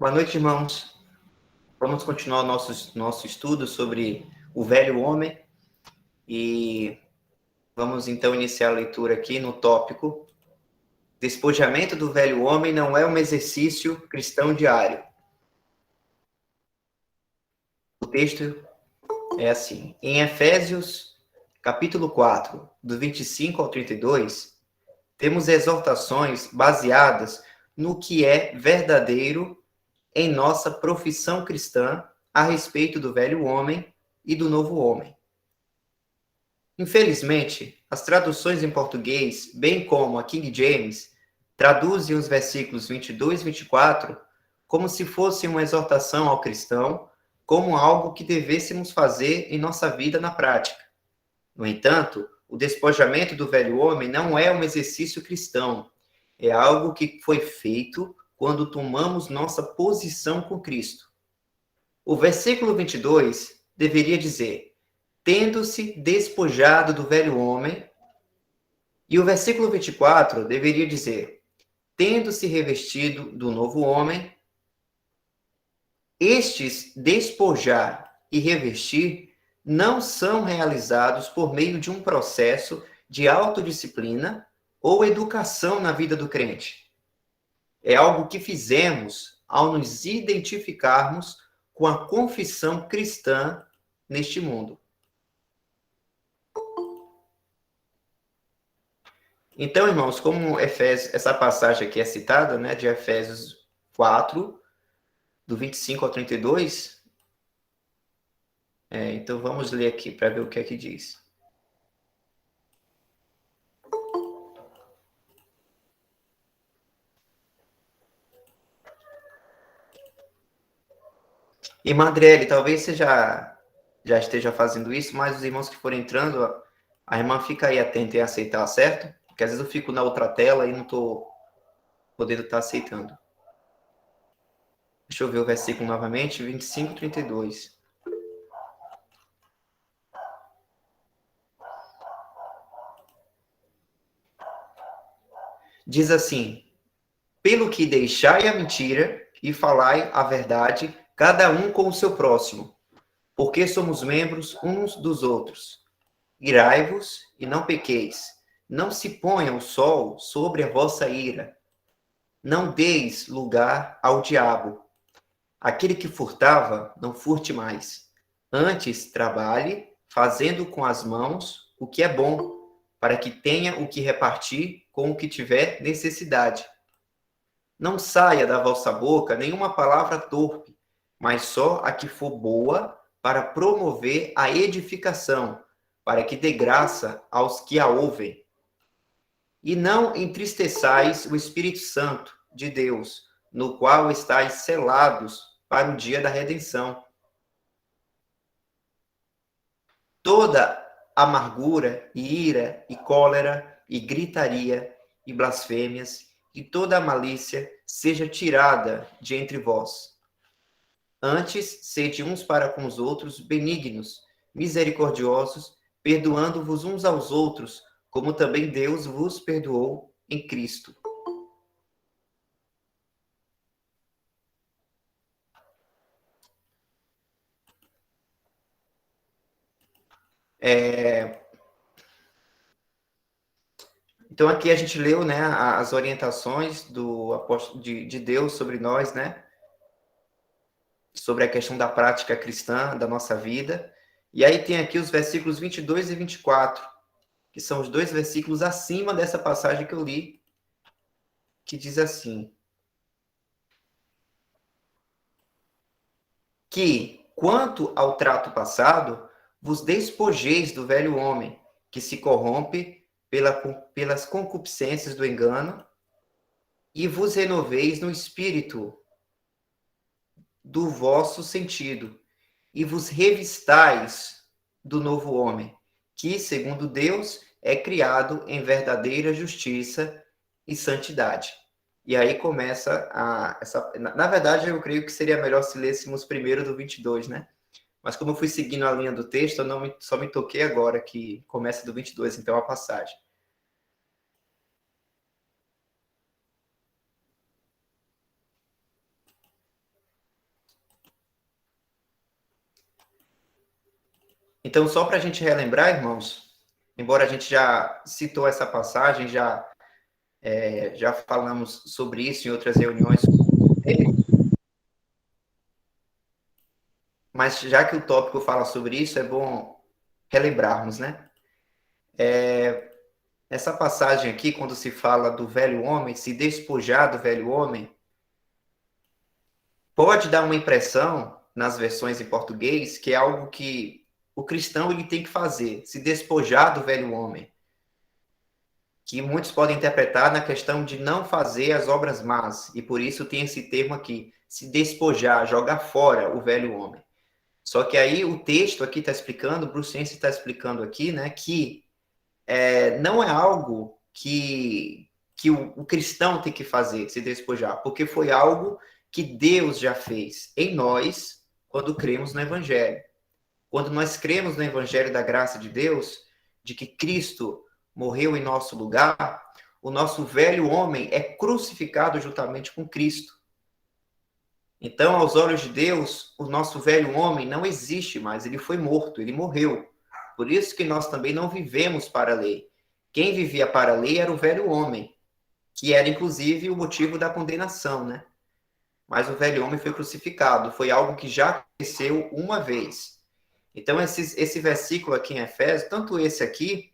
Boa noite, irmãos. Vamos continuar o nosso estudo sobre o velho homem e vamos então iniciar a leitura aqui no tópico: despojamento do velho homem não é um exercício cristão diário. O texto é assim: em Efésios, capítulo 4, do 25 ao 32, temos exortações baseadas no que é verdadeiro em nossa profissão cristã a respeito do velho homem e do novo homem. Infelizmente, as traduções em português, bem como a King James, traduzem os versículos 22 e 24 como se fosse uma exortação ao cristão, como algo que devêssemos fazer em nossa vida na prática. No entanto, o despojamento do velho homem não é um exercício cristão, é algo que foi feito quando tomamos nossa posição com Cristo. O versículo 22 deveria dizer: tendo-se despojado do velho homem, e o versículo 24 deveria dizer: tendo-se revestido do novo homem. Estes despojar e revestir não são realizados por meio de um processo de autodisciplina ou educação na vida do crente. É algo que fizemos ao nos identificarmos com a confissão cristã neste mundo. Então, irmãos, como Efésios, essa passagem aqui é citada, né, de Efésios 4, do 25 ao 32, então vamos ler aqui para ver o que é que diz. E Madrele, talvez você já esteja fazendo isso, mas os irmãos que forem entrando, a irmã fica aí atenta em aceitar, certo? Porque às vezes eu fico na outra tela e não estou podendo estar aceitando. Deixa eu ver o versículo novamente, 25, 32. Diz assim: pelo que deixai a mentira e falai a verdade, cada um com o seu próximo, porque somos membros uns dos outros. Irai-vos e não pequeis. Não se ponha o sol sobre a vossa ira. Não deis lugar ao diabo. Aquele que furtava, não furte mais. Antes, trabalhe, fazendo com as mãos o que é bom, para que tenha o que repartir com o que tiver necessidade. Não saia da vossa boca nenhuma palavra torpe, mas só a que for boa para promover a edificação, para que dê graça aos que a ouvem. E não entristeçais o Espírito Santo de Deus, no qual estáis selados para o dia da redenção. Toda amargura, e ira, e cólera, e gritaria, e blasfêmias, e toda a malícia seja tirada de entre vós. Antes, sede uns para com os outros benignos, misericordiosos, perdoando-vos uns aos outros, como também Deus vos perdoou em Cristo. Então aqui a gente leu, né, as orientações do apóstolo de Deus sobre nós, né, sobre a questão da prática cristã da nossa vida. E aí tem aqui os versículos 22 e 24, que são os dois versículos acima dessa passagem que eu li, que diz assim: que, quanto ao trato passado, vos despojeis do velho homem, que se corrompe pelas concupiscências do engano, e vos renoveis no espírito do vosso sentido, e vos revistais do novo homem, que, segundo Deus, é criado em verdadeira justiça e santidade. E aí começa na verdade, eu creio que seria melhor se lêssemos primeiro do 22, né? Mas como eu fui seguindo a linha do texto, eu só me toquei agora que começa do 22, então a passagem. Então, só para a gente relembrar, irmãos, embora a gente já citou essa passagem, já falamos sobre isso em outras reuniões, mas já que o tópico fala sobre isso, é bom relembrarmos, né? Essa passagem aqui, quando se fala do velho homem, se despojar do velho homem, pode dar uma impressão, nas versões em português, que é algo que o cristão ele tem que fazer, se despojar do velho homem, que muitos podem interpretar na questão de não fazer as obras más, e por isso tem esse termo aqui, se despojar, jogar fora o velho homem. Só que aí o texto aqui está explicando, o Bruce Sense está explicando aqui, né, que não é algo que o cristão tem que fazer, se despojar, porque foi algo que Deus já fez em nós quando cremos no Evangelho. Quando nós cremos no Evangelho da graça de Deus, de que Cristo morreu em nosso lugar, o nosso velho homem é crucificado juntamente com Cristo. Então, aos olhos de Deus, o nosso velho homem não existe mais, ele foi morto, ele morreu. Por isso que nós também não vivemos para a lei. Quem vivia para a lei era o velho homem, que era inclusive o motivo da condenação, né? Mas o velho homem foi crucificado, foi algo que já aconteceu uma vez. Então, esse versículo aqui em Efésios, tanto esse aqui,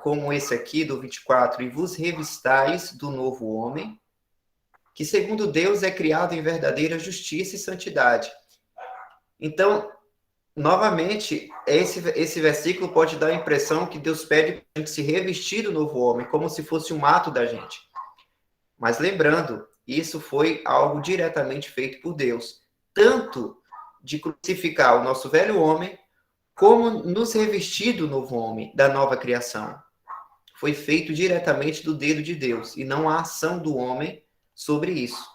como esse aqui do 24, e vos revistais do novo homem, que segundo Deus é criado em verdadeira justiça e santidade. Então, novamente, esse versículo pode dar a impressão que Deus pede para a gente se revestir do novo homem, como se fosse um ato da gente. Mas lembrando, isso foi algo diretamente feito por Deus. Tanto de crucificar o nosso velho homem, como nos revestir do novo homem, da nova criação. Foi feito diretamente do dedo de Deus, e não a ação do homem sobre isso.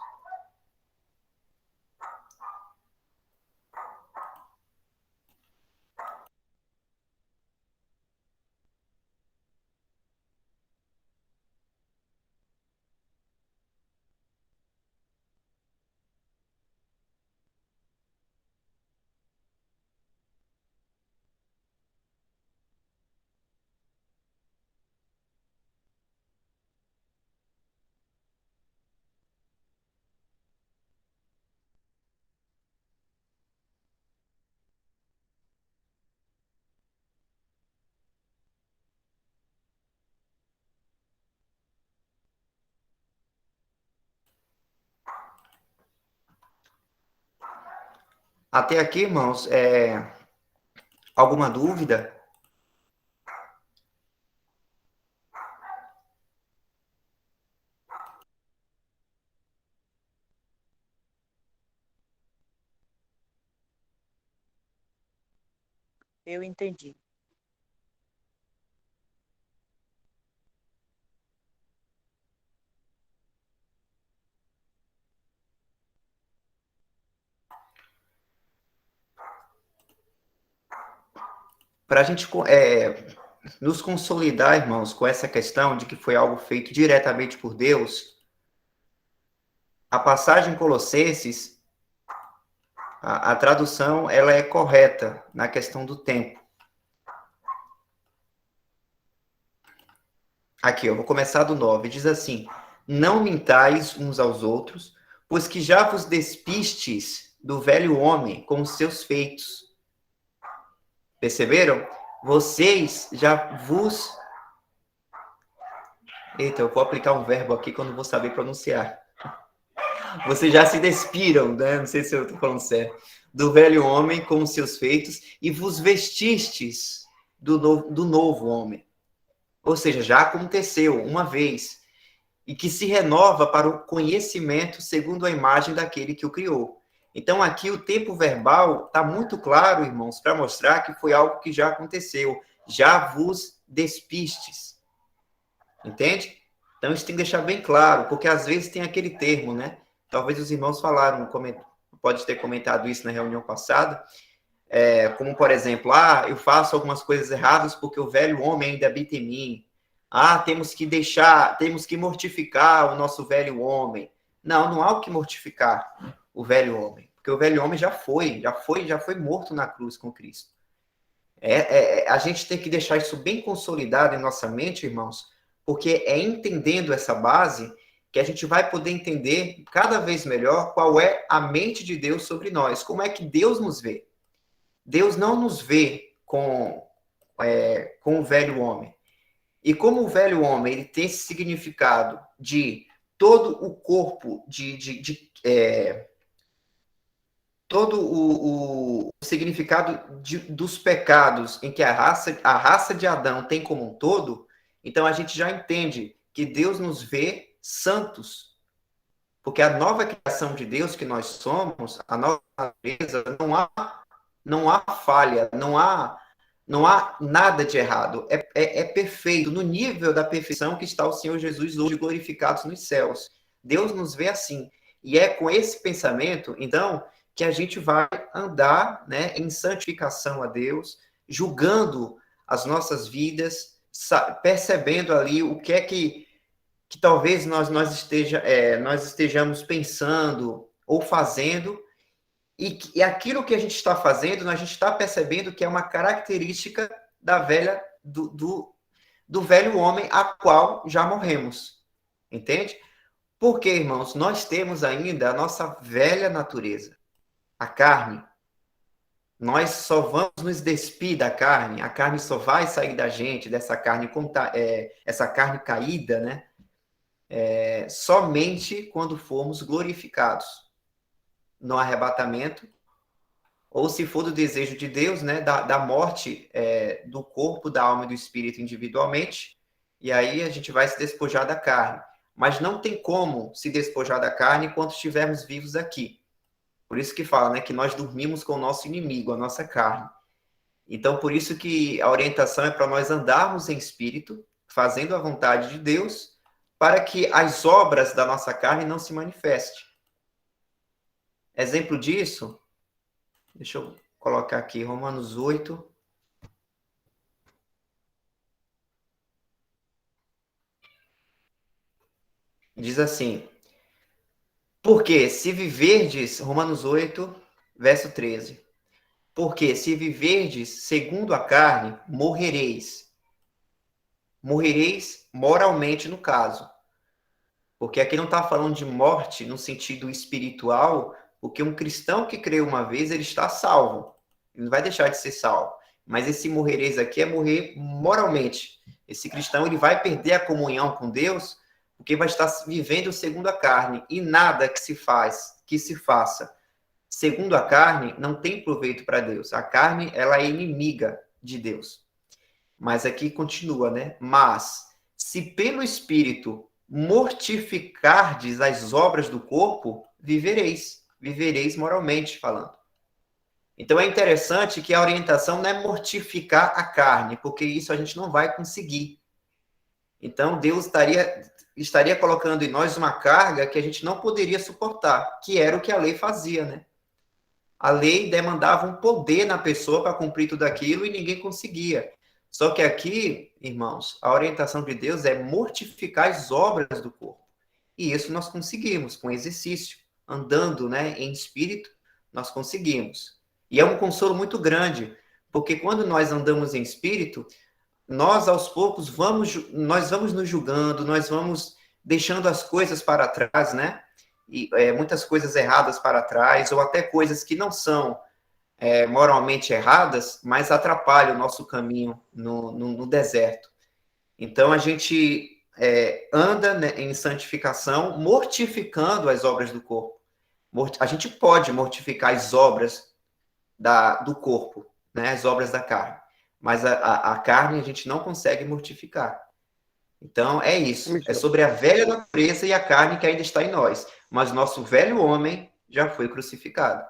Até aqui, irmãos, alguma dúvida? Eu entendi. Para a gente nos consolidar, irmãos, com essa questão de que foi algo feito diretamente por Deus, a passagem em Colossenses, a tradução, ela é correta na questão do tempo. Aqui, eu vou começar do 9. Diz assim: não mintais uns aos outros, pois que já vos despistes do velho homem com os seus feitos. Perceberam? Vocês já vos... Eita, eu vou aplicar um verbo aqui que eu não vou saber pronunciar. Vocês já se despiram, né? Não sei se eu estou falando certo. Do velho homem com os seus feitos e vos vestistes do novo homem. Ou seja, já aconteceu uma vez. E que se renova para o conhecimento segundo a imagem daquele que o criou. Então, aqui o tempo verbal está muito claro, irmãos, para mostrar que foi algo que já aconteceu. Já vos despistes. Entende? Então, isso tem que deixar bem claro, porque às vezes tem aquele termo, né? Talvez os irmãos falaram, pode ter comentado isso na reunião passada, como, por exemplo, eu faço algumas coisas erradas porque o velho homem ainda habita em mim. Temos que mortificar o nosso velho homem. Não, não há o que mortificar o velho homem, porque o velho homem já foi morto na cruz com Cristo. A gente tem que deixar isso bem consolidado em nossa mente, irmãos, porque é entendendo essa base que a gente vai poder entender cada vez melhor qual é a mente de Deus sobre nós, como é que Deus nos vê. Deus não nos vê com o velho homem. E como o velho homem ele tem esse significado de todo o corpo, todo o significado dos pecados em que a raça de Adão tem como um todo, então a gente já entende que Deus nos vê santos, porque a nova criação de Deus que nós somos, a nova natureza, não há falha, não há nada de errado. É perfeito, no nível da perfeição que está o Senhor Jesus hoje glorificados nos céus. Deus nos vê assim. E é com esse pensamento, então, que a gente vai andar, né, em santificação a Deus, julgando as nossas vidas, percebendo ali o que é que talvez nós estejamos pensando ou fazendo, e aquilo que a gente está fazendo, a gente está percebendo que é uma característica da do velho homem, a qual já morremos. Entende? Porque, irmãos, nós temos ainda a nossa velha natureza, a carne. Nós só vamos nos despir da carne, a carne só vai sair da gente, dessa carne, essa carne caída, né? Somente quando formos glorificados no arrebatamento, ou se for do desejo de Deus, né, da morte do corpo, da alma e do espírito individualmente, e aí a gente vai se despojar da carne. Mas não tem como se despojar da carne enquanto estivermos vivos aqui. Por isso que fala, né, que nós dormimos com o nosso inimigo, a nossa carne. Então, por isso que a orientação é para nós andarmos em espírito, fazendo a vontade de Deus, para que as obras da nossa carne não se manifestem. Exemplo disso, deixa eu colocar aqui, Romanos 8. Diz assim: porque se viverdes, Romanos 8, verso 13. Porque se viverdes segundo a carne, morrereis. Morrereis moralmente, no caso. Porque aqui não está falando de morte no sentido espiritual, porque um cristão que creu uma vez, ele está salvo. Ele não vai deixar de ser salvo. Mas esse morrereis aqui é morrer moralmente. Esse cristão ele vai perder a comunhão com Deus, porque vai estar vivendo segundo a carne. E nada que se faça segundo a carne, não tem proveito para Deus. A carne, ela é inimiga de Deus. Mas aqui continua, né? Mas, se pelo Espírito mortificardes as obras do corpo, vivereis. Vivereis moralmente falando. Então, é interessante que a orientação não é mortificar a carne, porque isso a gente não vai conseguir. Então, Deus estaria colocando em nós uma carga que a gente não poderia suportar, que era o que a lei fazia, né? A lei demandava um poder na pessoa para cumprir tudo aquilo e ninguém conseguia. Só que aqui, irmãos, a orientação de Deus é mortificar as obras do corpo. E isso nós conseguimos com exercício, andando, né, em espírito, nós conseguimos. E é um consolo muito grande, porque quando nós andamos em espírito, nós aos poucos nós vamos nos julgando, nós vamos deixando as coisas para trás, né? E muitas coisas erradas para trás, ou até coisas que não são moralmente erradas, mas atrapalham o nosso caminho no deserto. Então, a gente anda, né, em santificação, mortificando as obras do corpo. A gente pode mortificar as obras do corpo, né, as obras da carne, mas a carne a gente não consegue mortificar. Então, é isso. É sobre a velha natureza e a carne que ainda está em nós. Mas nosso velho homem já foi crucificado.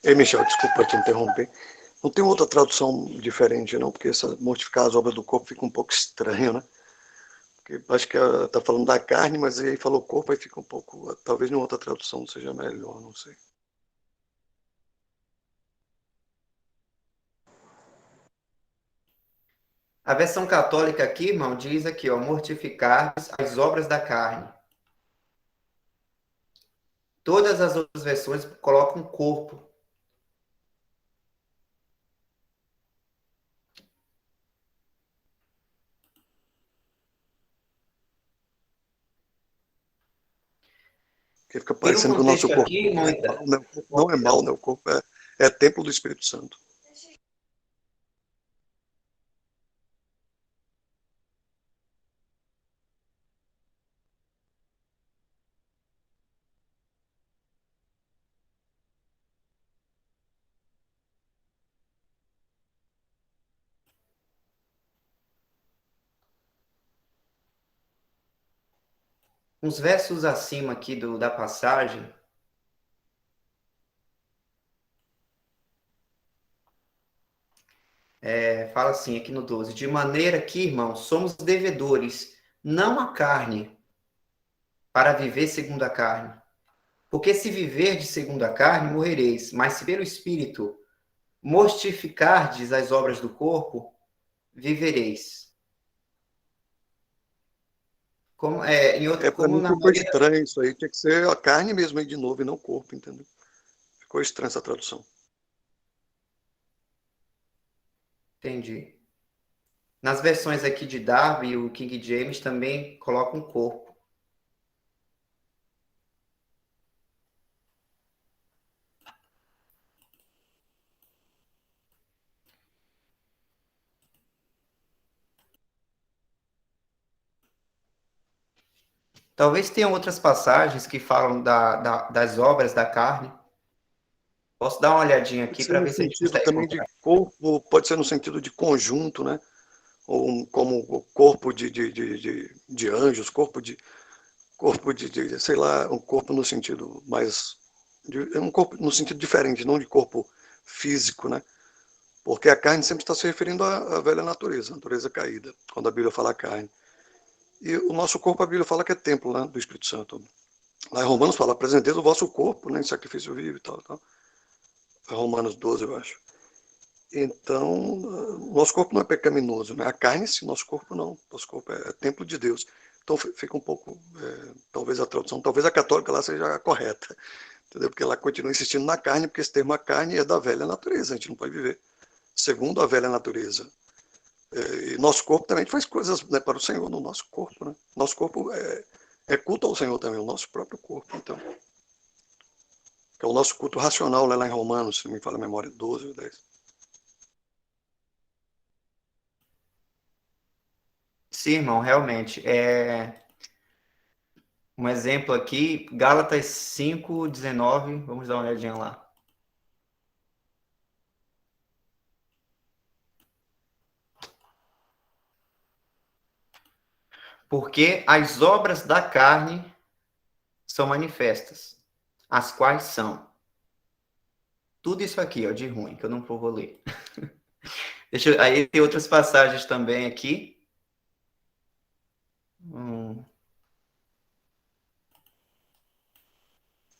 Ei, Michel, desculpa te interromper. Não tem outra tradução diferente, não? Porque essa mortificar as obras do corpo fica um pouco estranho, né? Porque acho que está falando da carne, mas aí falou corpo, aí fica um pouco... Talvez nenhuma outra tradução seja melhor, não sei. A versão católica aqui, irmão, diz aqui, ó, mortificar as obras da carne. Todas as outras versões colocam corpo. Porque fica Pelo parecendo que o nosso contexto corpo aqui, irmão, é mal, né? O corpo não é mal, né? O corpo é templo do Espírito Santo. uns versos acima aqui da passagem, fala assim, aqui no 12: de maneira que, irmãos, somos devedores, não à carne, para viver segundo a carne. Porque se viver de segundo a carne, morrereis, mas se pelo Espírito mortificardes as obras do corpo, vivereis. Como, Para como mim na ficou maioria. estranho isso aí. Tinha que ser a carne mesmo aí de novo e não o corpo, entendeu? Ficou estranha essa tradução. Entendi. Nas versões aqui de Darby, o King James também coloca um corpo. Talvez tenha outras passagens que falam das obras da carne. Posso dar uma olhadinha Pode aqui ser para no ver se a gente sentido consegue também de encontrar. corpo, pode ser no sentido de conjunto, né? Ou como o corpo de anjos, sei lá, um corpo no sentido mais. Um corpo no sentido diferente, não de corpo físico, né? Porque a carne sempre está se referindo à velha natureza, a natureza caída, quando a Bíblia fala carne. E o nosso corpo, a Bíblia fala que é templo, né, do Espírito Santo. Lá em Romanos fala, apresentei o vosso corpo, né, em sacrifício vivo e tal, tal. É Romanos 12, eu acho. Então, nosso corpo não é pecaminoso, né? A carne sim, nosso corpo não. Nosso corpo é templo de Deus. Então fica um pouco, talvez a tradução, talvez a católica lá seja a correta, entendeu? Porque ela continua insistindo na carne, porque esse termo a carne é da velha natureza, a gente não pode viver segundo a velha natureza. E nosso corpo também faz coisas, né, para o Senhor no nosso corpo, né? Nosso corpo é culto ao Senhor também, o nosso próprio corpo, então. Que é o nosso culto racional, né, lá em Romanos, se não me fala a memória, 12 ou 10. Sim, irmão, realmente. Um exemplo aqui, Gálatas 5:19. Vamos dar uma olhadinha lá. Porque as obras da carne são manifestas, as quais são. Tudo isso aqui, ó, de ruim, que eu não vou ler. Aí tem outras passagens também aqui. Hum,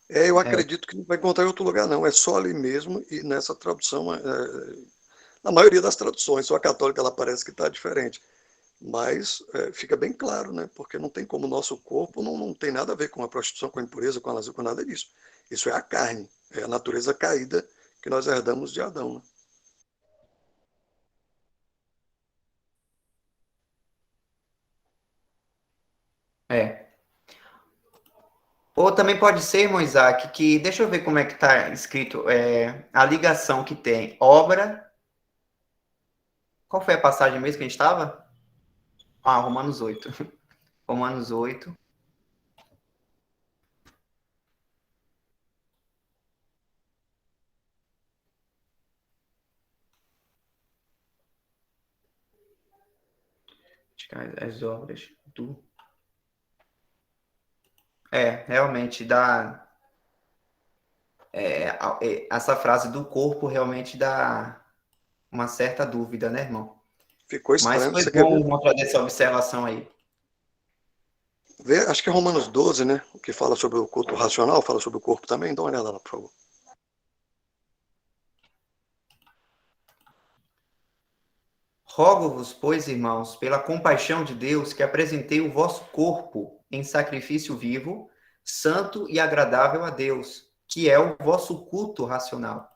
Eu é, acredito que não vai encontrar em outro lugar, não. É só ali mesmo, e nessa tradução, na maioria das traduções, só a católica ela parece que está diferente. Mas fica bem claro, né? Porque não tem como o nosso corpo não tem nada a ver com a prostituição, com a impureza, com a lascívia, com nada disso. Isso é a carne, é a natureza caída que nós herdamos de Adão. Né? é. Ou também pode ser, irmão Isaac, que deixa eu ver como é que está escrito a ligação que tem obra. Qual foi a passagem mesmo que a gente estava? Ah, Romanos 8. Romanos 8. As obras do. Realmente dá. Essa frase do corpo realmente dá uma certa dúvida, né, irmão? Ficou Mas estranho. foi Você quer bom ver? mostrar essa observação aí. Acho que é Romanos 12, né? Que fala sobre o culto racional, fala sobre o corpo também. Dá uma olhada lá, por favor. Rogo-vos, pois, irmãos, pela compaixão de Deus, que apresentei o vosso corpo em sacrifício vivo, santo e agradável a Deus, que é o vosso culto racional.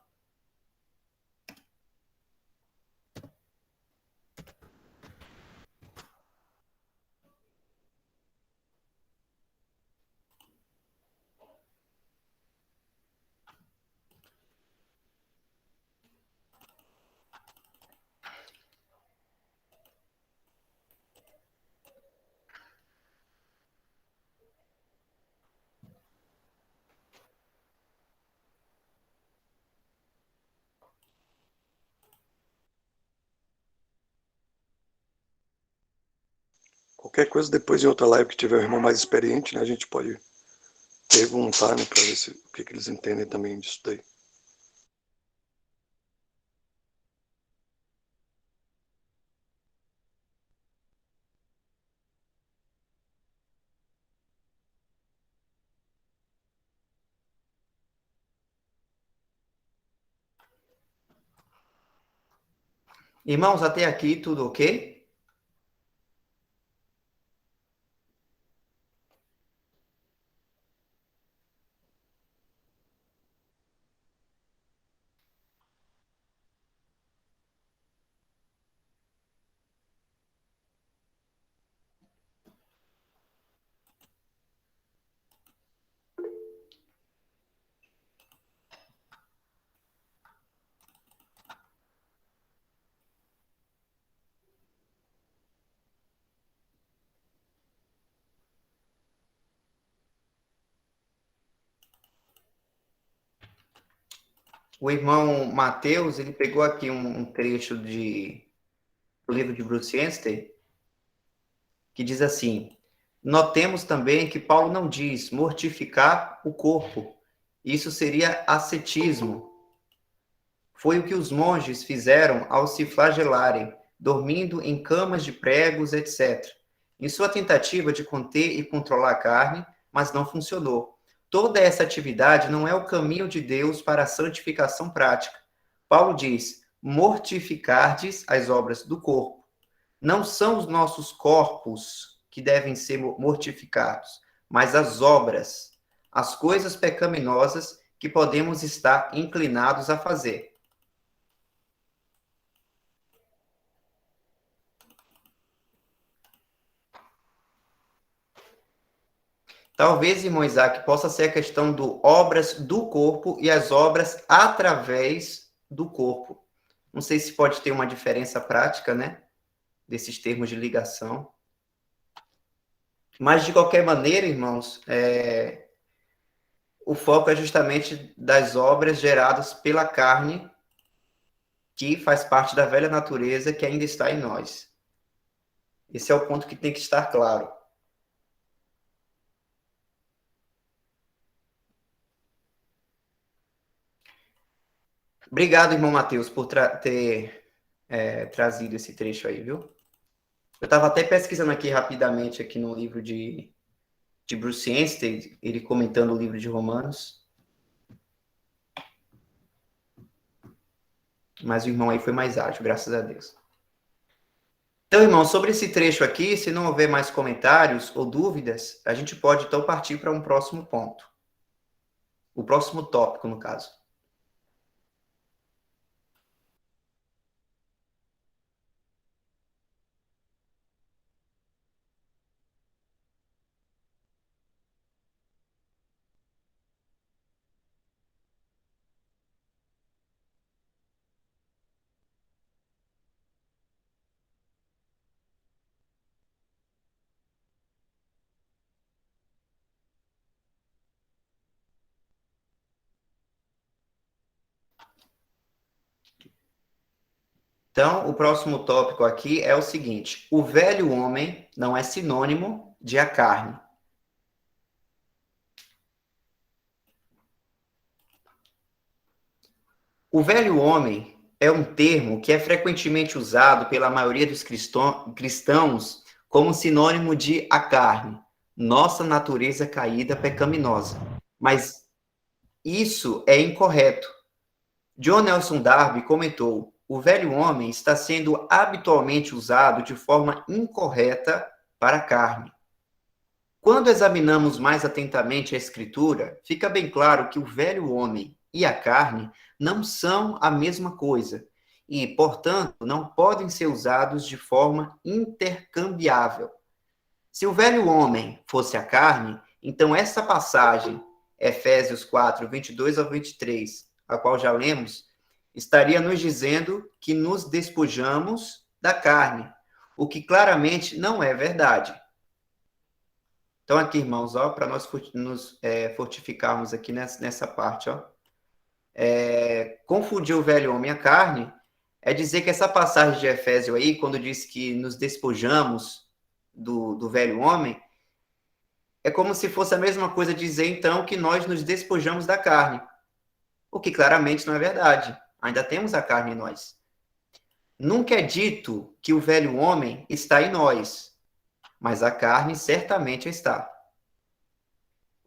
Qualquer coisa, depois em outra live que tiver um irmão mais experiente, né, a gente pode perguntar, né, para ver o que eles entendem também disso daí. Irmãos, até aqui tudo ok? O irmão Mateus, ele pegou aqui um trecho do livro de Bruce Anstey, que diz assim: notemos também que Paulo não diz mortificar o corpo. Isso seria ascetismo. Foi o que os monges fizeram ao se flagelarem, dormindo em camas de pregos, etc. Em sua tentativa de conter e controlar a carne, mas não funcionou. Toda essa atividade não é o caminho de Deus para a santificação prática. Paulo diz: mortificardes as obras do corpo. Não são os nossos corpos que devem ser mortificados, mas as obras, as coisas pecaminosas que podemos estar inclinados a fazer. Talvez, irmão Isaac, possa ser a questão do obras do corpo e as obras através do corpo. Não sei se pode ter uma diferença prática, né? Desses termos de ligação. Mas, de qualquer maneira, irmãos, o foco é justamente das obras geradas pela carne, que faz parte da velha natureza que ainda está em nós. Esse é o ponto que tem que estar claro. Obrigado, irmão Mateus, por ter trazido esse trecho aí, viu? Eu estava até pesquisando aqui rapidamente aqui no livro de Bruce Anstey, ele comentando o livro de Romanos. Mas o irmão aí foi mais ágil, graças a Deus. Então, irmão, sobre esse trecho aqui, se não houver mais comentários ou dúvidas, a gente pode então partir para um próximo ponto. O próximo tópico, no caso. Então, o próximo tópico aqui é o seguinte: o velho homem não é sinônimo de a carne. O velho homem é um termo que é frequentemente usado pela maioria dos cristãos como sinônimo de a carne, nossa natureza caída pecaminosa. Mas isso é incorreto. John Nelson Darby comentou: o velho homem está sendo habitualmente usado de forma incorreta para a carne. Quando examinamos mais atentamente a Escritura, fica bem claro que o velho homem e a carne não são a mesma coisa e, portanto, não podem ser usados de forma intercambiável. Se o velho homem fosse a carne, então essa passagem, Efésios 4, 22 ao 23, a qual já lemos, estaria nos dizendo que nos despojamos da carne, o que claramente não é verdade. Então, aqui, irmãos, ó, para nós nos fortificarmos aqui nessa parte, ó. Confundir o velho homem e a carne é dizer que essa passagem de Efésio aí, quando diz que nos despojamos do velho homem, é como se fosse a mesma coisa dizer, então, que nós nos despojamos da carne. O que claramente não é verdade. Ainda temos a carne em nós. Nunca é dito que o velho homem está em nós, mas a carne certamente está.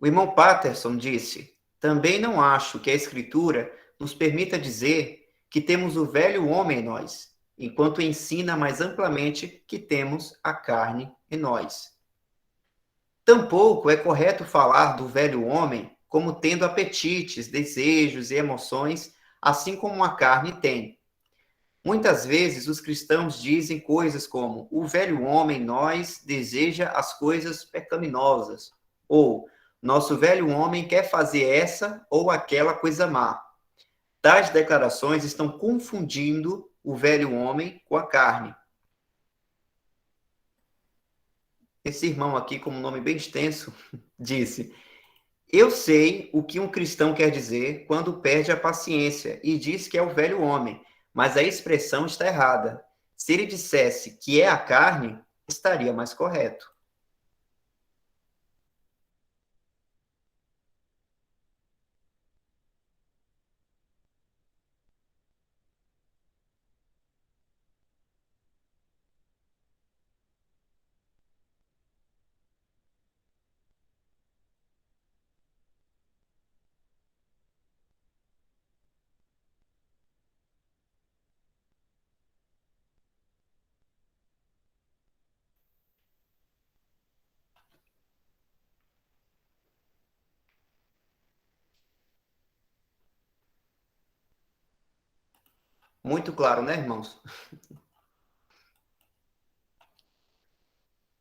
O irmão Patterson disse: também não acho que a Escritura nos permita dizer que temos o velho homem em nós, enquanto ensina mais amplamente que temos a carne em nós. Tampouco é correto falar do velho homem como tendo apetites, desejos e emoções, assim como a carne tem. Muitas vezes os cristãos dizem coisas como: o velho homem em nós deseja as coisas pecaminosas, ou nosso velho homem quer fazer essa ou aquela coisa má. Tais declarações estão confundindo o velho homem com a carne. Esse irmão aqui, com um nome bem extenso, disse: eu sei o que um cristão quer dizer quando perde a paciência e diz que é o velho homem, mas a expressão está errada. Se ele dissesse que é a carne, estaria mais correto. Muito claro, né, irmãos?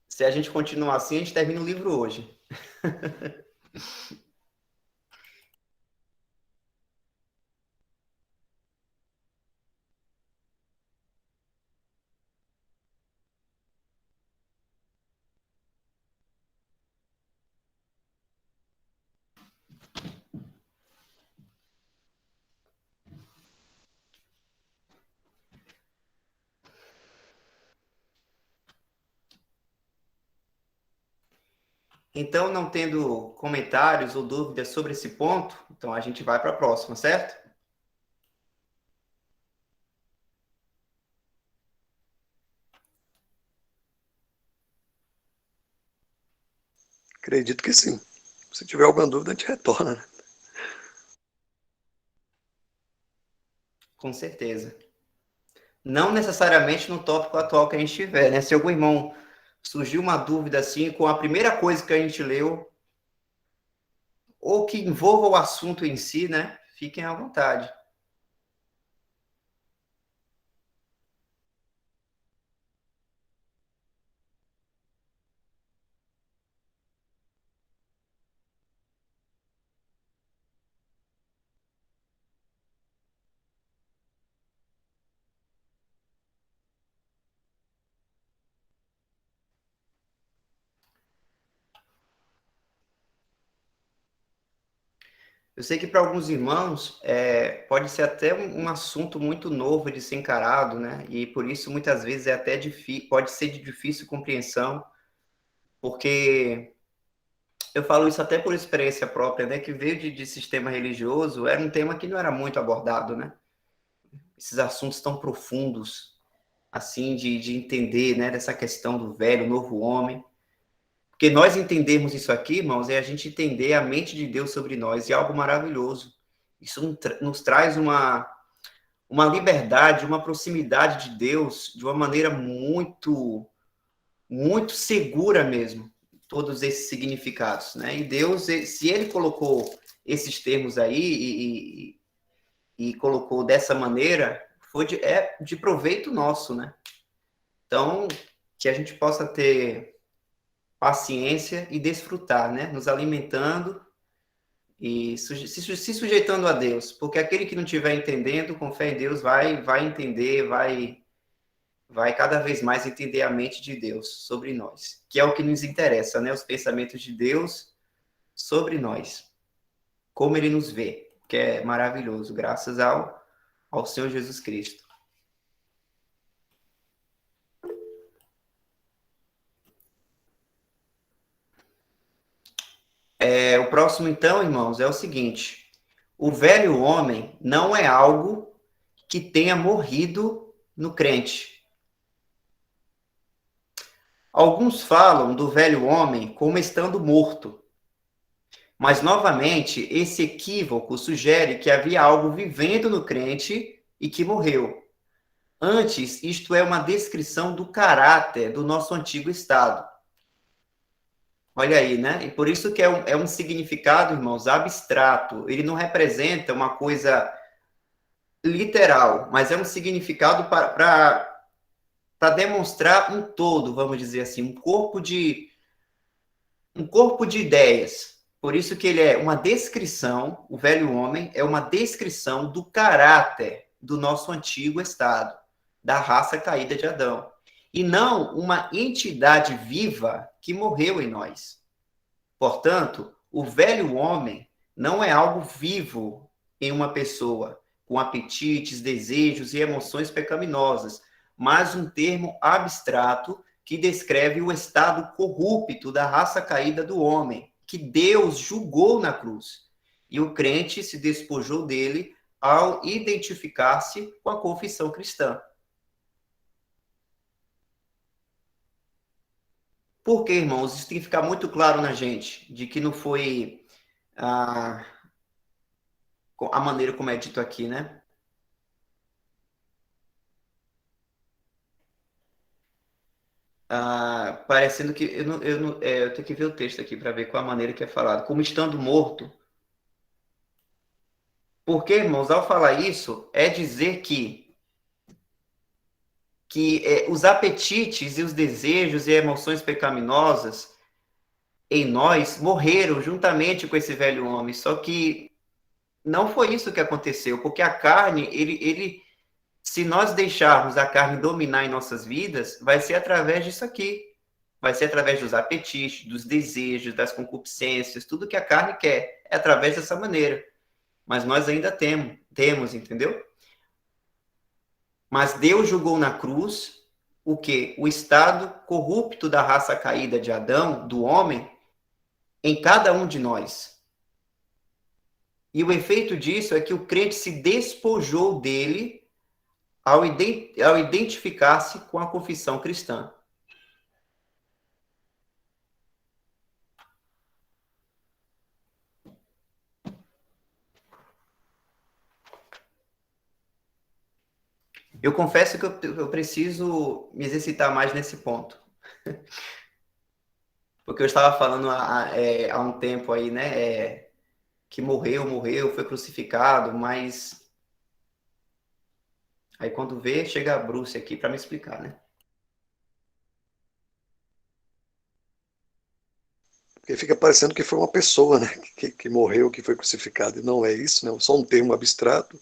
Se a gente continuar assim, a gente termina o livro hoje. Então, não tendo comentários ou dúvidas sobre esse ponto, então a gente vai para a próxima, certo? Acredito que sim. Se tiver alguma dúvida, a gente retorna, né? Com certeza. Não necessariamente no tópico atual que a gente tiver, né? Se algum irmão surgiu uma dúvida assim com a primeira coisa que a gente leu, ou que envolva o assunto em si, né? Fiquem à vontade. Eu sei que para alguns irmãos pode ser até um assunto muito novo de ser encarado, né? E por isso muitas vezes é até difícil, pode ser de difícil compreensão, porque eu falo isso até por experiência própria, né? Que veio de sistema religioso, era um tema que não era muito abordado, né? Esses assuntos tão profundos, assim, de entender, né? Dessa questão do velho, novo homem. Porque nós entendermos isso aqui, irmãos, é a gente entender a mente de Deus sobre nós, e é algo maravilhoso. Isso nos traz uma liberdade, uma proximidade de Deus de uma maneira muito, muito segura mesmo, todos esses significados, né? E Deus, se Ele colocou esses termos aí e colocou dessa maneira, é de proveito nosso, né? Então, que a gente possa ter paciência e desfrutar, né? Nos alimentando e se sujeitando a Deus, porque aquele que não estiver entendendo, com fé em Deus, vai entender, vai cada vez mais entender a mente de Deus sobre nós, que é o que nos interessa, né? Os pensamentos de Deus sobre nós, como Ele nos vê, que é maravilhoso, graças ao Senhor Jesus Cristo. O próximo, então, irmãos, é o seguinte: o velho homem não é algo que tenha morrido no crente. Alguns falam do velho homem como estando morto, mas, novamente, esse equívoco sugere que havia algo vivendo no crente e que morreu. Antes, isto é uma descrição do caráter do nosso antigo estado. Olha aí, né? E por isso que é um significado, irmãos, abstrato. Ele não representa uma coisa literal, mas é um significado para demonstrar um todo, vamos dizer assim, um corpo de ideias. Por isso que ele é uma descrição, o velho homem é uma descrição do caráter do nosso antigo estado, da raça caída de Adão, e não uma entidade viva que morreu em nós. Portanto, o velho homem não é algo vivo em uma pessoa, com apetites, desejos e emoções pecaminosas, mas um termo abstrato que descreve o estado corrupto da raça caída do homem, que Deus julgou na cruz. E o crente se despojou dele ao identificar-se com a confissão cristã. Por quê, irmãos? Isso tem que ficar muito claro na gente, de que não foi a, a maneira como é dito aqui, né? Parecendo que eu tenho que ver o texto aqui para ver qual a maneira que é falado. Como estando morto. Porque, irmãos, ao falar isso, é dizer que os apetites e os desejos e emoções pecaminosas em nós morreram juntamente com esse velho homem. Só que não foi isso que aconteceu, porque a carne, se nós deixarmos a carne dominar em nossas vidas, vai ser através disso aqui. Vai ser através dos apetites, dos desejos, das concupiscências, tudo que a carne quer. É através dessa maneira. Mas nós ainda temos, entendeu? Mas Deus julgou na cruz o quê? O estado corrupto da raça caída de Adão, do homem, em cada um de nós. E o efeito disso é que o crente se despojou dele ao identificar-se com a confissão cristã. Eu confesso que eu preciso me exercitar mais nesse ponto. Porque eu estava falando há um tempo aí, né? Que morreu, foi crucificado, mas aí quando vê, chega a Bruce aqui para me explicar, né? Porque fica parecendo que foi uma pessoa, né, que morreu, que foi crucificado, e não é isso, né? Só um termo abstrato,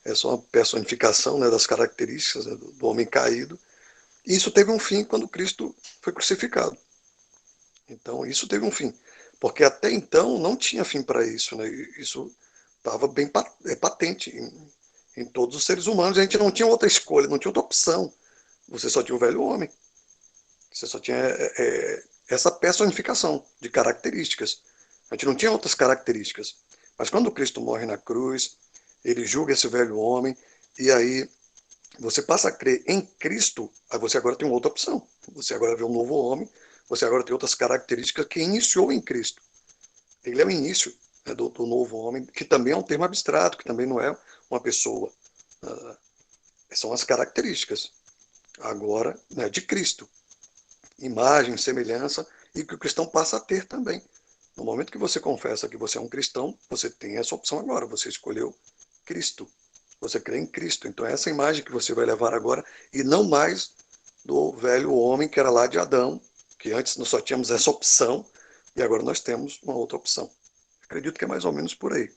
é só uma personificação, né, das características, né, do homem caído. E isso teve um fim quando Cristo foi crucificado. Então, isso teve um fim. Porque até então não tinha fim para isso, né? Isso estava bem patente em todos os seres humanos. A gente não tinha outra escolha, não tinha outra opção. Você só tinha o velho homem. Você só tinha essa personificação de características. A gente não tinha outras características. Mas quando Cristo morre na cruz, ele julga esse velho homem, e aí você passa a crer em Cristo, aí você agora tem uma outra opção. Você agora vê um novo homem, você agora tem outras características que iniciou em Cristo. Ele é o início, né, do novo homem, que também é um termo abstrato, que também não é uma pessoa. São as características, agora, né, de Cristo. Imagem, semelhança, e que o cristão passa a ter também. No momento que você confessa que você é um cristão, você tem essa opção agora, você escolheu Cristo. Você crê em Cristo. Então, é essa imagem que você vai levar agora, e não mais do velho homem que era lá de Adão, que antes nós só tínhamos essa opção, e agora nós temos uma outra opção. Acredito que é mais ou menos por aí.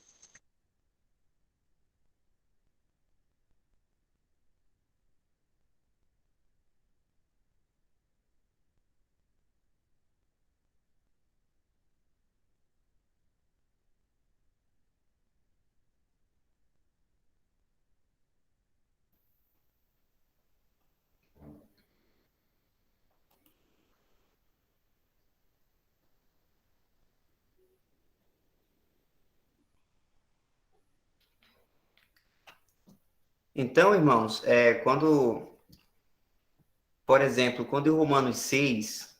Então, irmãos, por exemplo, quando em Romanos 6,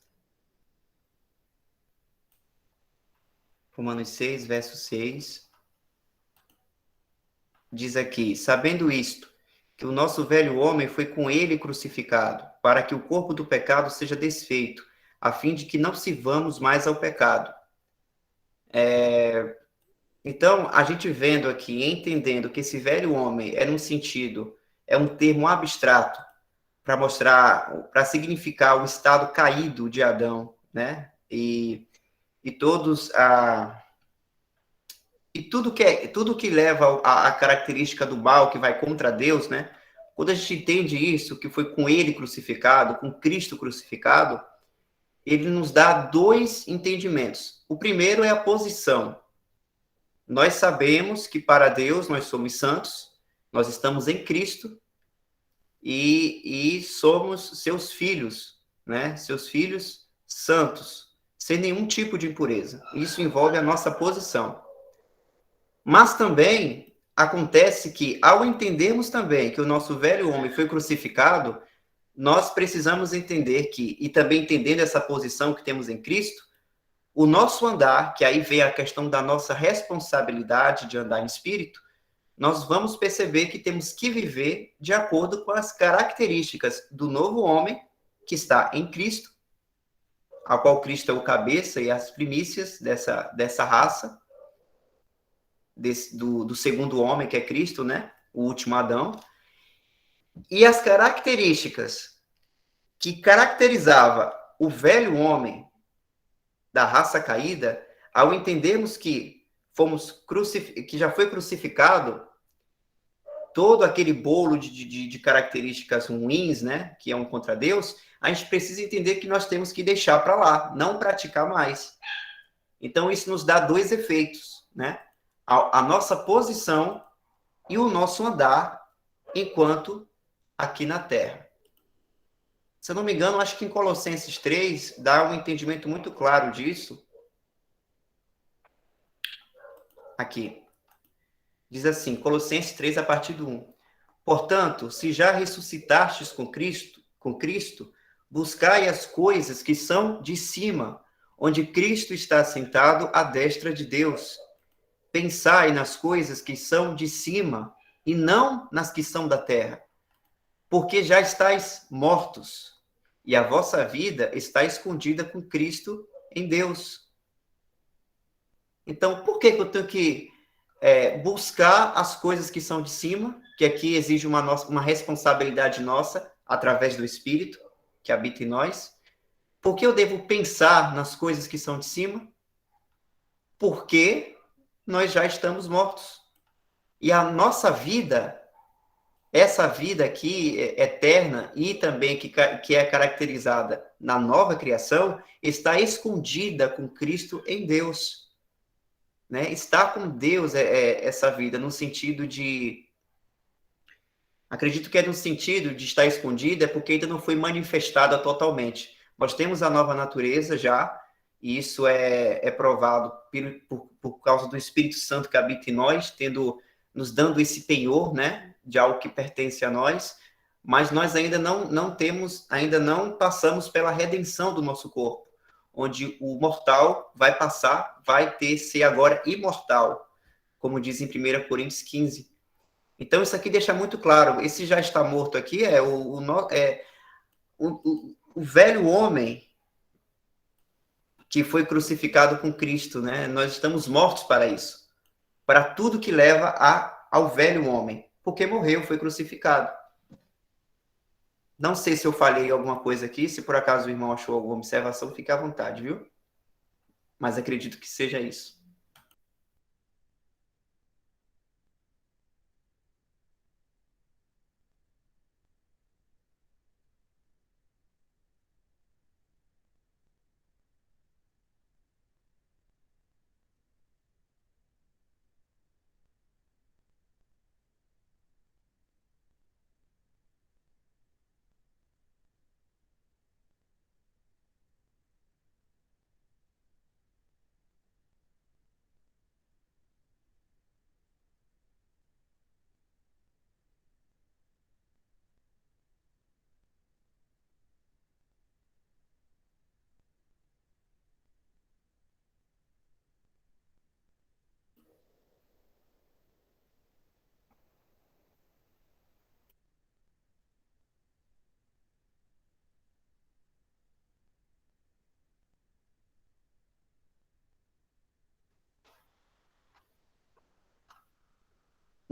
verso 6, diz aqui: sabendo isto, que o nosso velho homem foi com ele crucificado, para que o corpo do pecado seja desfeito, a fim de que não sirvamos mais ao pecado. Então, a gente vendo aqui, entendendo que esse velho homem é num sentido, é um termo abstrato para mostrar, para significar o estado caído de Adão, né? E todos e tudo que leva a característica do mal que vai contra Deus, né? Quando a gente entende isso, que foi com ele crucificado, com Cristo crucificado, ele nos dá dois entendimentos. O primeiro é a posição. Nós sabemos que para Deus nós somos santos, nós estamos em Cristo e somos seus filhos, né? Seus filhos santos, sem nenhum tipo de impureza. Isso envolve a nossa posição. Mas também acontece que, ao entendermos também que o nosso velho homem foi crucificado, nós precisamos entender que, e também entendendo essa posição que temos em Cristo, o nosso andar, que aí vem a questão da nossa responsabilidade de andar em espírito, nós vamos perceber que temos que viver de acordo com as características do novo homem que está em Cristo, a qual Cristo é o cabeça e as primícias dessa raça, do segundo homem, que é Cristo, né? O último Adão. E as características que caracterizava o velho homem da raça caída, ao entendermos que que já foi crucificado todo aquele bolo de características ruins, né, que é um contra Deus, a gente precisa entender que nós temos que deixar para lá, não praticar mais. Então, isso nos dá dois efeitos, né? A nossa posição e o nosso andar enquanto aqui na Terra. Se eu não me engano, acho que em Colossenses 3 dá um entendimento muito claro disso. Aqui. Diz assim, Colossenses 3, a partir do 1. Portanto, se já ressuscitastes com Cristo, buscai as coisas que são de cima, onde Cristo está sentado à destra de Deus. Pensai nas coisas que são de cima e não nas que são da terra, porque já estáis mortos e a vossa vida está escondida com Cristo em Deus. Então, por que eu tenho que buscar as coisas que são de cima, que aqui exige uma responsabilidade nossa, através do Espírito, que habita em nós? Por que eu devo pensar nas coisas que são de cima? Porque nós já estamos mortos. E a nossa vida, essa vida aqui eterna e também que é caracterizada na nova criação, está escondida com Cristo em Deus. Né? Está com Deus essa vida, no sentido de. Acredito que é no sentido de estar escondida, é porque ainda não foi manifestada totalmente. Nós temos a nova natureza já, e isso é provado por causa do Espírito Santo que habita em nós, nos dando esse penhor, né, de algo que pertence a nós, mas nós ainda não temos, ainda não passamos pela redenção do nosso corpo, onde o mortal vai ser agora imortal, como diz em 1 Coríntios 15. Então, isso aqui deixa muito claro. Esse já está morto aqui o velho homem que foi crucificado com Cristo, né? Nós estamos mortos para isso, para tudo que leva ao velho homem, porque morreu, foi crucificado. Não sei se eu falei alguma coisa aqui, se por acaso o irmão achou alguma observação, fique à vontade, viu? Mas acredito que seja isso.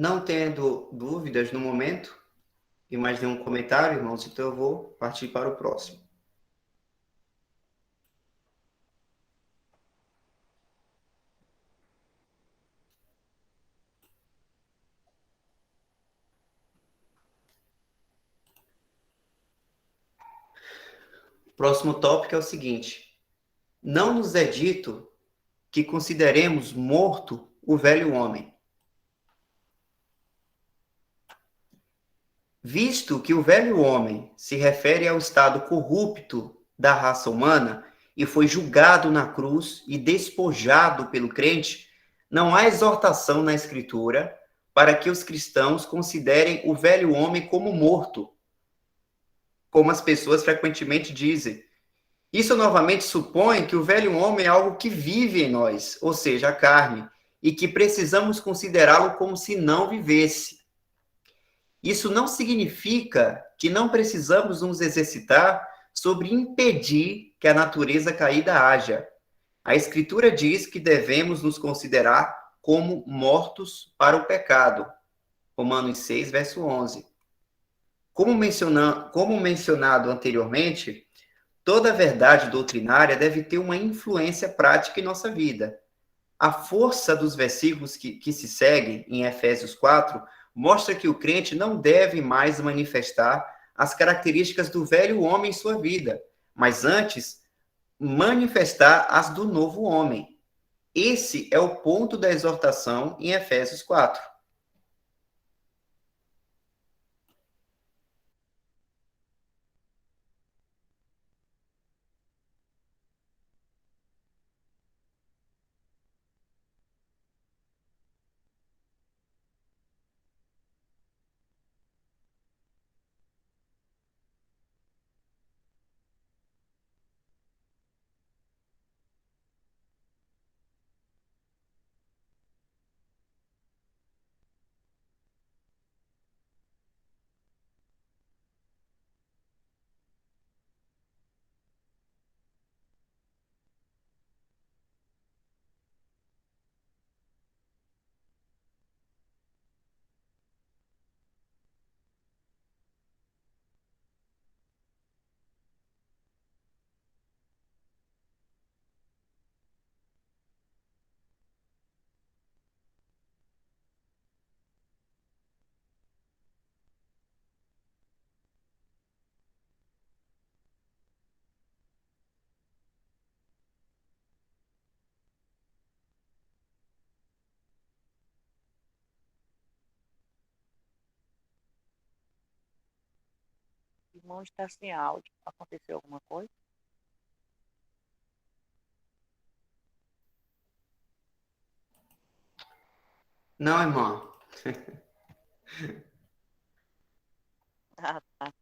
Não tendo dúvidas no momento, e mais nenhum comentário, irmãos, então eu vou partir para o próximo. O próximo tópico é o seguinte: não nos é dito que consideremos morto o velho homem. Visto que o velho homem se refere ao estado corrupto da raça humana e foi julgado na cruz e despojado pelo crente, não há exortação na Escritura para que os cristãos considerem o velho homem como morto, como as pessoas frequentemente dizem. Isso novamente supõe que o velho homem é algo que vive em nós, ou seja, a carne, e que precisamos considerá-lo como se não vivesse. Isso não significa que não precisamos nos exercitar sobre impedir que a natureza caída haja. A Escritura diz que devemos nos considerar como mortos para o pecado. Romanos 6, verso 11. Como mencionado anteriormente, toda verdade doutrinária deve ter uma influência prática em nossa vida. A força dos versículos que se seguem, em Efésios 4, mostra que o crente não deve mais manifestar as características do velho homem em sua vida, mas antes manifestar as do novo homem. Esse é o ponto da exortação em Efésios 4. O irmão está sem áudio. Aconteceu alguma coisa? Não, irmã. Ah, tá.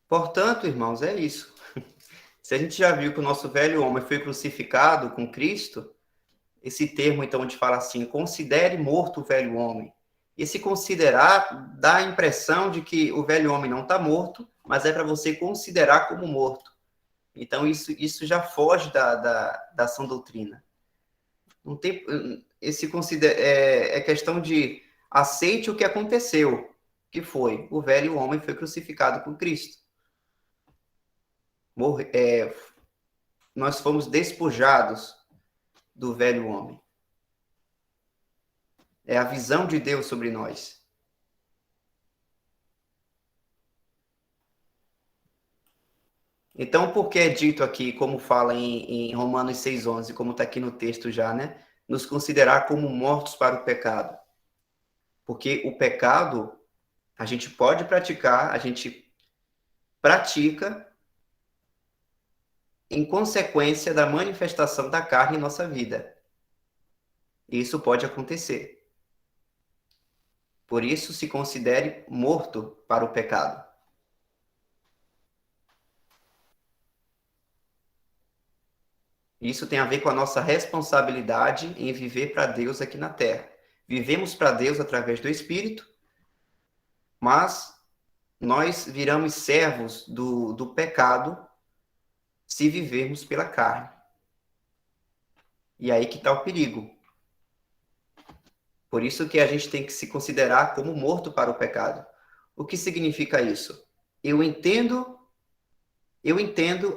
Portanto, irmãos, é isso. Se a gente já viu que o nosso velho homem foi crucificado com Cristo, esse termo, então, a gente fala assim, considere morto o velho homem. Esse considerar dá a impressão de que o velho homem não está morto, mas é para você considerar como morto. Então, isso já foge da sã doutrina. Não tem, é questão de aceite o que aconteceu, que foi, o velho homem foi crucificado com Cristo. Nós fomos despojados do velho homem. É a visão de Deus sobre nós. Então, por que é dito aqui, como fala em Romanos 6,11, como está aqui no texto já, né? Nos considerar como mortos para o pecado. Porque o pecado, a gente pode praticar, a gente pratica em consequência da manifestação da carne em nossa vida. Isso pode acontecer. Por isso, se considere morto para o pecado. Isso tem a ver com a nossa responsabilidade em viver para Deus aqui na Terra. Vivemos para Deus através do Espírito, mas nós viramos servos do pecado se vivermos pela carne. E aí que está o perigo. Por isso que a gente tem que se considerar como morto para o pecado. O que significa isso? Eu entendo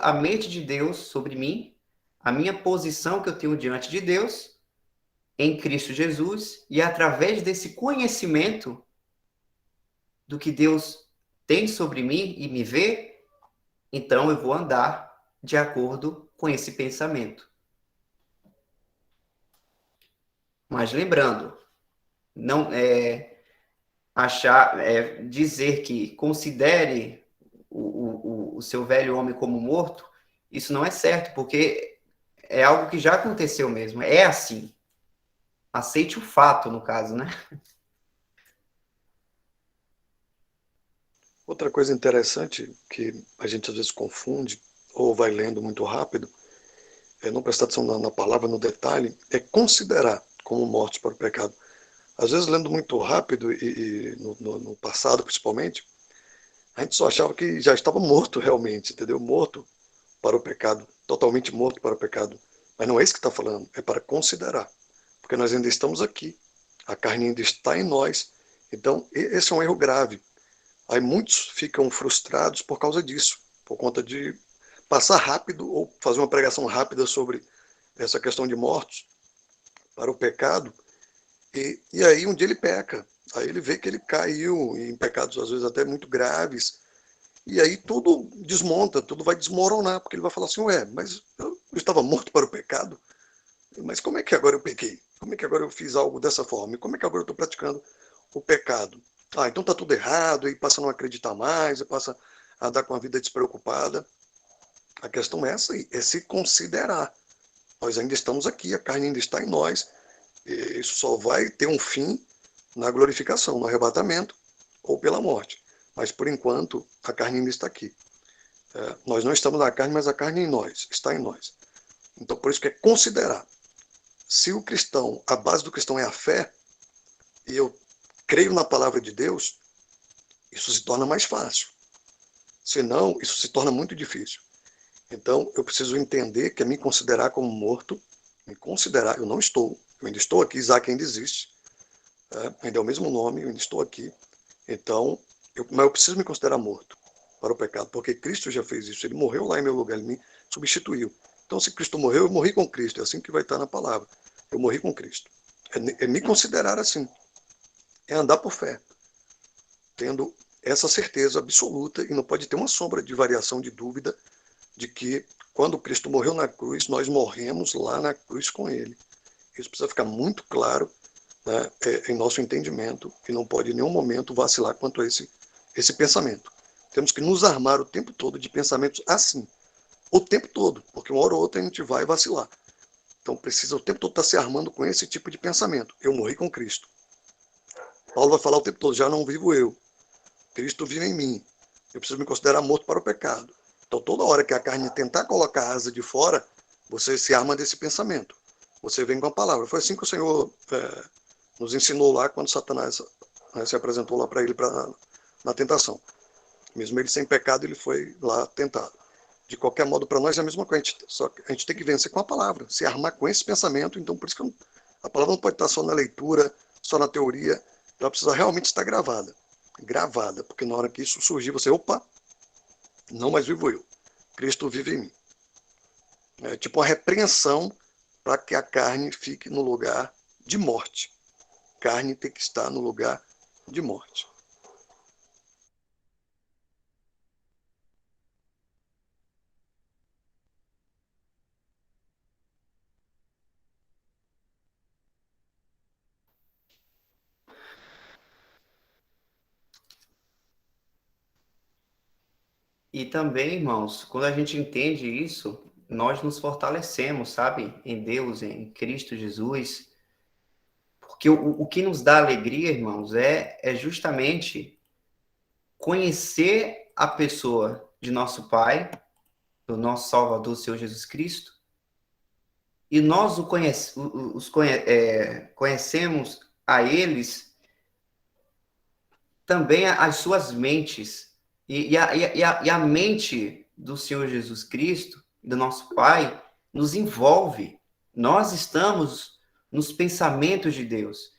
a mente de Deus sobre mim, a minha posição que eu tenho diante de Deus, em Cristo Jesus, e através desse conhecimento do que Deus tem sobre mim e me vê, então eu vou andar de acordo com esse pensamento. Mas lembrando, não dizer que considere o seu velho homem como morto, isso não é certo, porque é algo que já aconteceu mesmo. É assim. Aceite o fato, no caso, né? Outra coisa interessante que a gente às vezes confunde ou vai lendo muito rápido, é não prestar atenção na palavra, no detalhe, é considerar como mortos para o pecado. Às vezes, lendo muito rápido e no passado, principalmente, a gente só achava que já estava morto realmente, entendeu? Morto para o pecado, totalmente morto para o pecado. Mas não é isso que está falando, é para considerar. Porque nós ainda estamos aqui, a carne ainda está em nós. Então, esse é um erro grave. Aí muitos ficam frustrados por causa disso, por conta de passar rápido ou fazer uma pregação rápida sobre essa questão de mortos para o pecado, e aí um dia ele peca. Aí ele vê que ele caiu em pecados, às vezes até muito graves, e aí tudo desmonta, tudo vai desmoronar, porque ele vai falar assim, ué, mas eu estava morto para o pecado? Mas como é que agora eu pequei? Como é que agora eu fiz algo dessa forma? E como é que agora eu estou praticando o pecado? Ah, então está tudo errado, e passa a não acreditar mais, e passa a andar com a vida despreocupada. A questão é essa aí, é se considerar. Nós ainda estamos aqui, a carne ainda está em nós, e isso só vai ter um fim na glorificação, no arrebatamento ou pela morte. Mas, por enquanto, a carne ainda está aqui. Nós não estamos na carne, mas a carne em nós, está em nós. Então, por isso que é considerar. Se o cristão, a base do cristão é a fé, e eu creio na palavra de Deus, isso se torna mais fácil. Senão, isso se torna muito difícil. Então, eu preciso entender que é me considerar como morto, me considerar, eu não estou, eu ainda estou aqui, Isaac ainda existe, ainda é o mesmo nome, eu ainda estou aqui. Então, mas eu preciso me considerar morto para o pecado, porque Cristo já fez isso, ele morreu lá em meu lugar, ele me substituiu. Então, se Cristo morreu, eu morri com Cristo, é assim que vai estar na palavra. Eu morri com Cristo. É me considerar assim, é andar por fé, tendo essa certeza absoluta, e não pode ter uma sombra de variação, de dúvida, de que quando Cristo morreu na cruz, nós morremos lá na cruz com ele. Isso precisa ficar muito claro, né, em nosso entendimento, e não pode em nenhum momento vacilar quanto a esse pensamento. Temos que nos armar o tempo todo de pensamentos assim, o tempo todo, porque uma hora ou outra a gente vai vacilar. Então precisa o tempo todo estar se armando com esse tipo de pensamento. Eu morri com Cristo. Paulo vai falar o tempo todo, já não vivo eu, Cristo vive em mim. Eu preciso me considerar morto para o pecado. Então toda hora que a carne tentar colocar a asa de fora, você se arma desse pensamento. Você vem com a palavra. Foi assim que o Senhor nos ensinou lá quando Satanás se apresentou lá para ele na tentação. Mesmo ele sem pecado, ele foi lá tentado. De qualquer modo, para nós é a mesma coisa. Só que a gente tem que vencer com a palavra, se armar com esse pensamento. Então, por isso que a palavra não pode estar só na leitura, só na teoria. Ela precisa realmente estar gravada. Gravada, porque na hora que isso surgir, você, opa, não mais vivo eu. Cristo vive em mim. É tipo uma repreensão para que a carne fique no lugar de morte. Carne tem que estar no lugar de morte. E também, irmãos, quando a gente entende isso, nós nos fortalecemos, sabe? Em Deus, em Cristo Jesus. Porque o que nos dá alegria, irmãos, é justamente conhecer a pessoa de nosso Pai, do nosso Salvador, Senhor Jesus Cristo, e nós conhecemos a eles também as suas mentes e a mente do Senhor Jesus Cristo, do nosso Pai, nos envolve. Nós estamos nos pensamentos de Deus.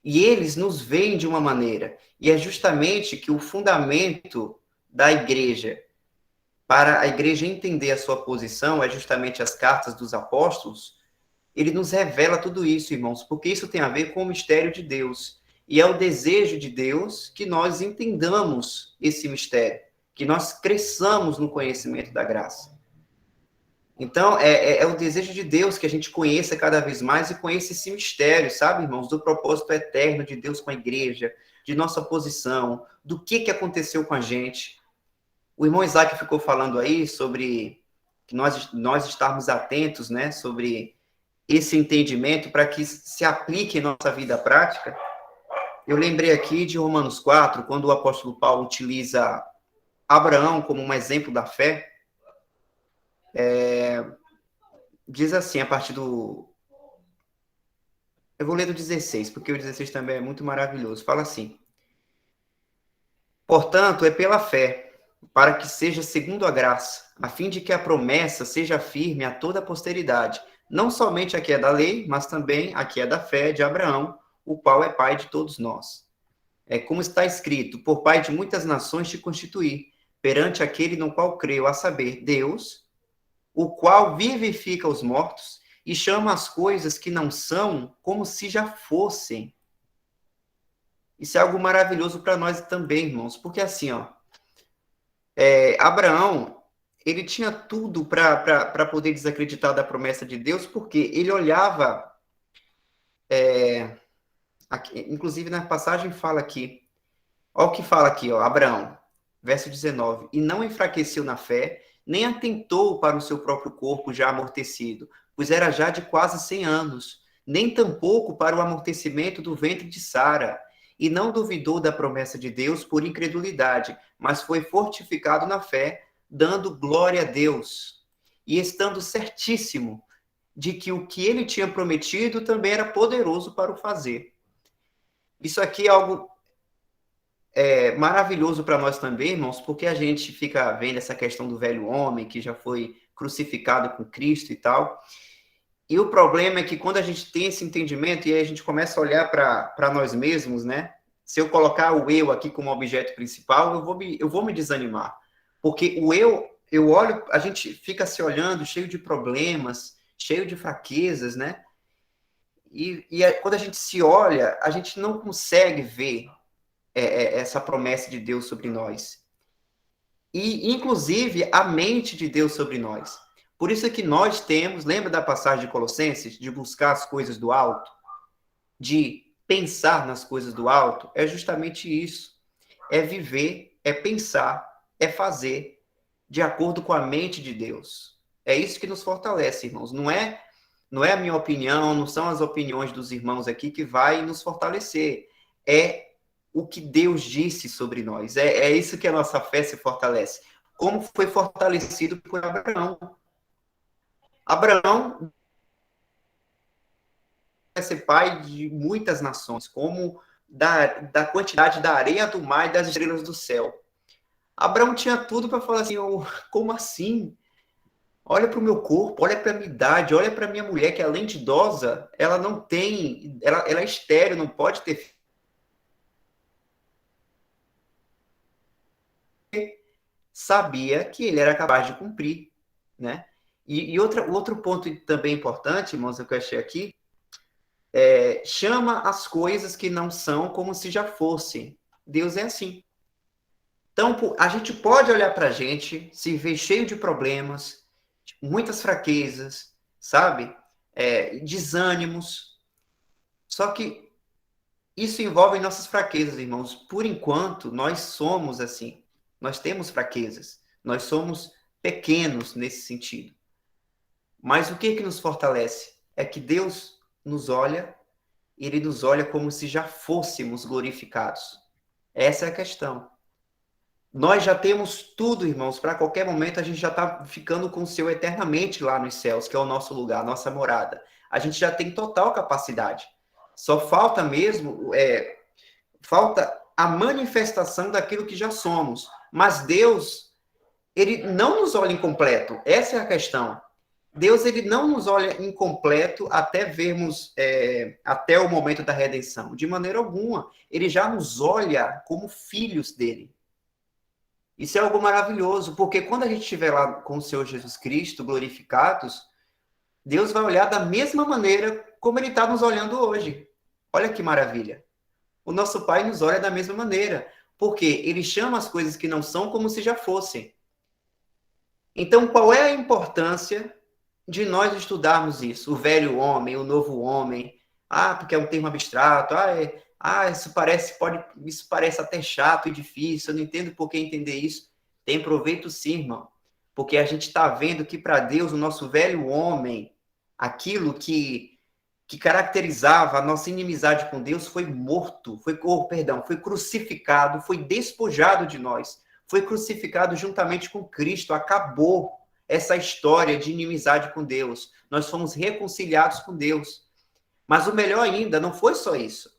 E eles nos veem de uma maneira. E é justamente que o fundamento da igreja, para a igreja entender a sua posição, é justamente as cartas dos apóstolos. Ele nos revela tudo isso, irmãos, porque isso tem a ver com o mistério de Deus. E é o desejo de Deus que nós entendamos esse mistério, que nós cresçamos no conhecimento da graça. Então, é o desejo de Deus que a gente conheça cada vez mais e conheça esse mistério, sabe, irmãos? Do propósito eterno de Deus com a igreja, de nossa posição, do que aconteceu com a gente. O irmão Isaac ficou falando aí sobre que nós estarmos atentos, né, sobre esse entendimento para que se aplique em nossa vida prática. Eu lembrei aqui de Romanos 4, quando o apóstolo Paulo utiliza Abraão como um exemplo da fé. Diz assim, a partir do... Eu vou ler do 16, porque o 16 também é muito maravilhoso. Fala assim: portanto, é pela fé, para que seja segundo a graça, a fim de que a promessa seja firme a toda a posteridade, não somente a que é da lei, mas também a que é da fé de Abraão, o qual é pai de todos nós. É como está escrito: por pai de muitas nações te constituí, perante aquele no qual creio, a saber, Deus, o qual vivifica os mortos e chama as coisas que não são como se já fossem. Isso é algo maravilhoso para nós também, irmãos, porque assim, ó, Abraão, ele tinha tudo para poder desacreditar da promessa de Deus, porque ele olhava, aqui, inclusive na passagem fala aqui, olha o que fala aqui, ó, Abraão, verso 19, e não enfraqueceu na fé, nem atentou para o seu próprio corpo já amortecido, pois era já de quase 100 anos, nem tampouco para o amortecimento do ventre de Sara, e não duvidou da promessa de Deus por incredulidade, mas foi fortificado na fé, dando glória a Deus, e estando certíssimo de que o que ele tinha prometido também era poderoso para o fazer. Isso aqui é algo maravilhoso para nós também, irmãos, porque a gente fica vendo essa questão do velho homem que já foi crucificado com Cristo e tal. E o problema é que quando a gente tem esse entendimento e aí a gente começa a olhar para nós mesmos, né? Se eu colocar o eu aqui como objeto principal, eu vou me desanimar. Porque o eu olho, a gente fica se olhando cheio de problemas, cheio de fraquezas, né? E quando a gente se olha, a gente não consegue ver essa promessa de Deus sobre nós. E, inclusive, a mente de Deus sobre nós. Por isso é que nós temos, lembra da passagem de Colossenses, de buscar as coisas do alto? De pensar nas coisas do alto? É justamente isso. É viver, é pensar, é fazer de acordo com a mente de Deus. É isso que nos fortalece, irmãos. Não é a minha opinião, não são as opiniões dos irmãos aqui que vai nos fortalecer. É o que Deus disse sobre nós. É isso que a nossa fé se fortalece. Como foi fortalecido por Abraão. Abraão vai ser pai de muitas nações, como da quantidade da areia do mar e das estrelas do céu. Abraão tinha tudo para falar assim, como assim? Olha para o meu corpo, olha para a minha idade, olha para a minha mulher, que além de idosa, ela não tem, ela é estéril, não pode ter. Sabia que ele era capaz de cumprir, né? E outro ponto também importante, irmãos, que eu achei aqui, chama as coisas que não são como se já fossem. Deus é assim. Então, a gente pode olhar para a gente, se ver cheio de problemas, muitas fraquezas, sabe? Desânimos. Só que isso envolve nossas fraquezas, irmãos. Por enquanto, nós somos assim. Nós temos fraquezas. Nós somos pequenos nesse sentido. Mas o que nos fortalece? É que Deus nos olha, Ele nos olha como se já fôssemos glorificados. Essa é a questão. Nós já temos tudo, irmãos, para qualquer momento a gente já está ficando com o Senhor eternamente lá nos céus, que é o nosso lugar, a nossa morada. A gente já tem total capacidade. Só falta mesmo, falta a manifestação daquilo que já somos. Mas Deus, ele não nos olha incompleto. Essa é a questão. Deus, ele não nos olha incompleto até vermos, até o momento da redenção. De maneira alguma. Ele já nos olha como filhos dele. Isso é algo maravilhoso, porque quando a gente estiver lá com o Senhor Jesus Cristo, glorificados, Deus vai olhar da mesma maneira como ele está nos olhando hoje. Olha que maravilha. O nosso Pai nos olha da mesma maneira, porque ele chama as coisas que não são como se já fossem. Então, qual é a importância de nós estudarmos isso? O velho homem, o novo homem. Ah, porque é um termo abstrato. Isso parece até chato e difícil. Eu não entendo por que entender isso. Tem proveito sim, irmão. Porque a gente está vendo que para Deus, o nosso velho homem, aquilo que caracterizava a nossa inimizade com Deus foi morto, foi crucificado, foi despojado de nós, foi crucificado juntamente com Cristo, acabou essa história de inimizade com Deus. Nós fomos reconciliados com Deus. Mas o melhor ainda, não foi só isso.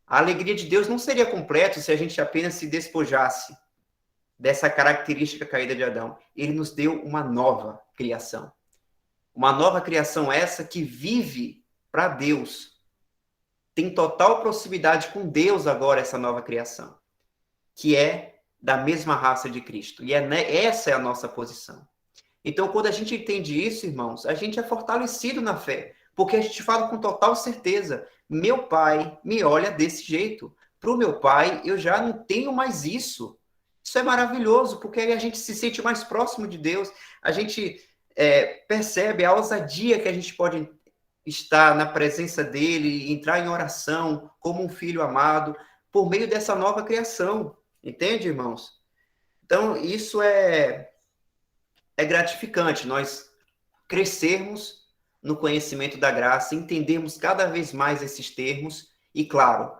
A alegria de Deus não seria completa se a gente apenas se despojasse dessa característica caída de Adão. Ele nos deu uma nova criação. Uma nova criação essa que vive para Deus. Tem total proximidade com Deus agora, essa nova criação. Que é da mesma raça de Cristo. E essa é a nossa posição. Então, quando a gente entende isso, irmãos, a gente é fortalecido na fé. Porque a gente fala com total certeza. Meu pai me olha desse jeito. Para o meu pai, eu já não tenho mais isso. Isso é maravilhoso, porque aí a gente se sente mais próximo de Deus. A gente percebe a ousadia que a gente pode estar na presença dele, entrar em oração como um filho amado, por meio dessa nova criação. Entende, irmãos? Então, isso é gratificante, nós crescermos no conhecimento da graça, entendermos cada vez mais esses termos e, claro,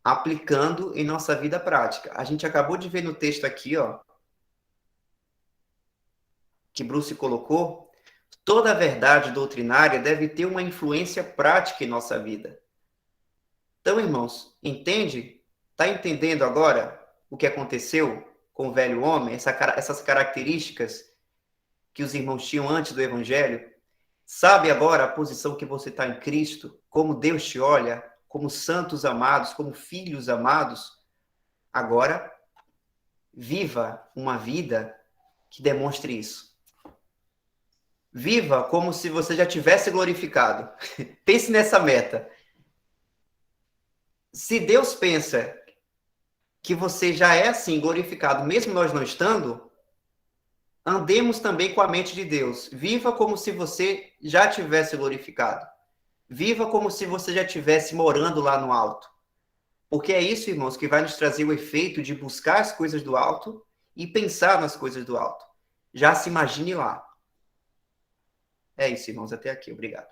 aplicando em nossa vida prática. A gente acabou de ver no texto aqui, ó, que Bruce colocou, toda a verdade doutrinária deve ter uma influência prática em nossa vida. Então, irmãos, entende? Está entendendo agora o que aconteceu com o velho homem, essas características que os irmãos tinham antes do Evangelho? Sabe agora a posição que você está em Cristo? Como Deus te olha? Como santos amados, como filhos amados? Agora, viva uma vida que demonstre isso. Viva como se você já tivesse glorificado. Pense nessa meta. Se Deus pensa que você já é assim glorificado, mesmo nós não estando, andemos também com a mente de Deus. Viva como se você já tivesse glorificado. Viva como se você já estivesse morando lá no alto. Porque é isso, irmãos, que vai nos trazer o efeito de buscar as coisas do alto e pensar nas coisas do alto. Já se imagine lá. É isso, irmãos. Até aqui. Obrigado.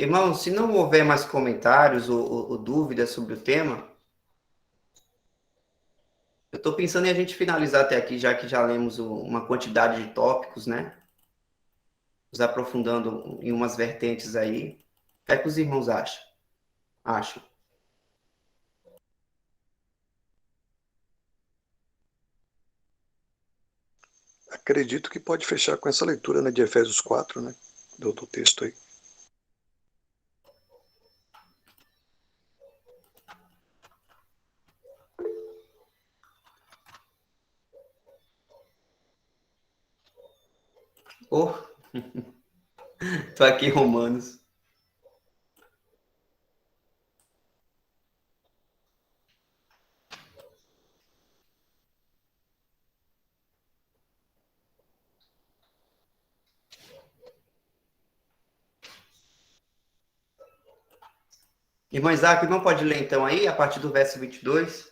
Irmão, se não houver mais comentários ou dúvidas sobre o tema, eu estou pensando em a gente finalizar até aqui, já que já lemos uma quantidade de tópicos, né? Nos aprofundando em umas vertentes aí. O que é que os irmãos acham? Acho. Acredito que pode fechar com essa leitura, né, de Efésios 4, né, do outro texto aí. Oh, tô aqui em Romanos. Irmão Isaac, não pode ler então aí, a partir do verso 22?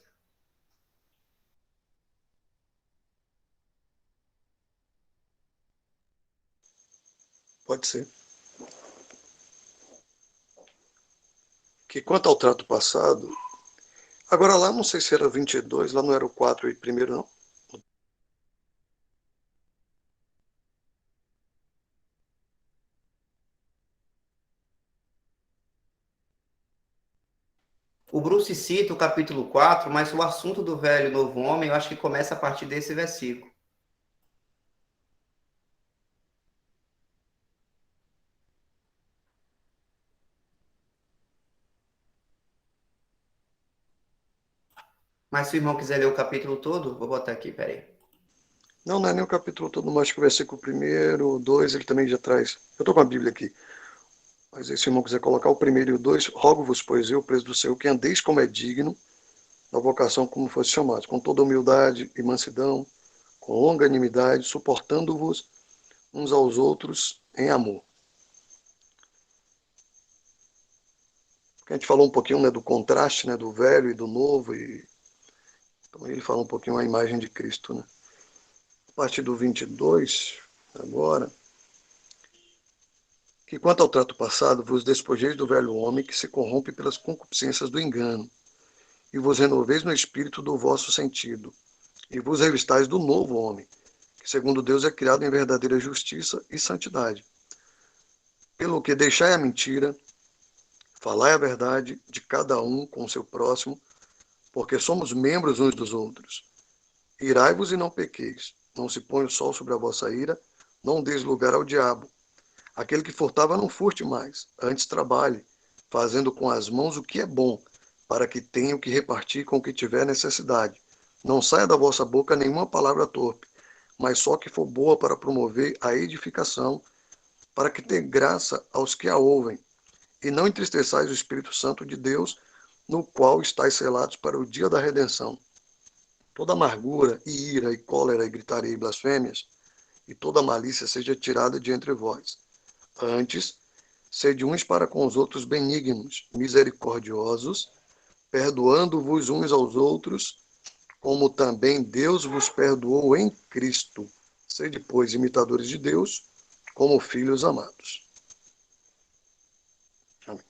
Pode ser. Que quanto ao trato passado, agora lá não sei se era 22, lá não era o 4 e primeiro não. O Bruce cita o capítulo 4, mas o assunto do velho e novo homem, eu acho que começa a partir desse versículo. Mas se o irmão quiser ler o capítulo todo, vou botar aqui, peraí. Não, não é nem o capítulo todo, mas acho que o versículo primeiro, o 2, ele também já traz. Eu estou com a Bíblia aqui. Mas aí, se o irmão quiser colocar o primeiro e o 2, rogo-vos, pois eu, preso do Senhor, que andeis como é digno da vocação como fosse chamados, com toda humildade e mansidão, com longanimidade, suportando-vos uns aos outros em amor. Porque a gente falou um pouquinho, né, do contraste, né, do velho e do novo, e então ele fala um pouquinho a imagem de Cristo, né? A partir do 22, agora, que quanto ao trato passado, vos despojeis do velho homem que se corrompe pelas concupiscências do engano, e vos renoveis no espírito do vosso sentido, e vos revistais do novo homem, que segundo Deus é criado em verdadeira justiça e santidade. Pelo que deixai a mentira, falai a verdade de cada um com o seu próximo, porque somos membros uns dos outros. Irai-vos e não pequeis, não se põe o sol sobre a vossa ira, não deis lugar ao diabo. Aquele que furtava não furte mais, antes trabalhe, fazendo com as mãos o que é bom, para que tenha o que repartir com o que tiver necessidade. Não saia da vossa boca nenhuma palavra torpe, mas só que for boa para promover a edificação, para que dê graça aos que a ouvem. E não entristeçais o Espírito Santo de Deus, no qual estáis selados para o dia da redenção. Toda amargura, e ira, e cólera, e gritaria, e blasfêmias, e toda malícia seja tirada de entre vós. Antes, sede uns para com os outros benignos, misericordiosos, perdoando-vos uns aos outros, como também Deus vos perdoou em Cristo. Sede, pois, imitadores de Deus, como filhos amados. Amém.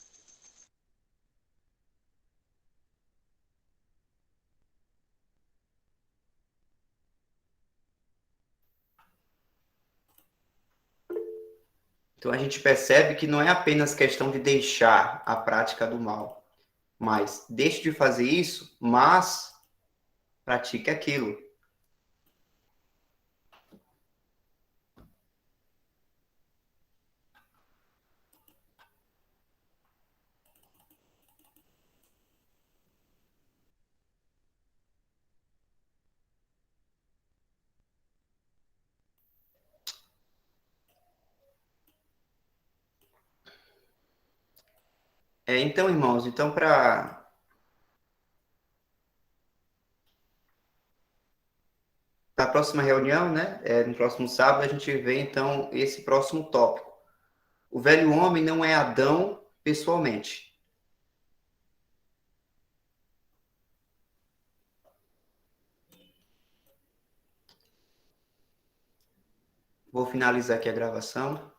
Então a gente percebe que não é apenas questão de deixar a prática do mal, mas deixe de fazer isso, mas pratique aquilo. Então, irmãos, então para a próxima reunião, né, no próximo sábado, a gente vê então esse próximo tópico. O velho homem não é Adão pessoalmente. Vou finalizar aqui a gravação.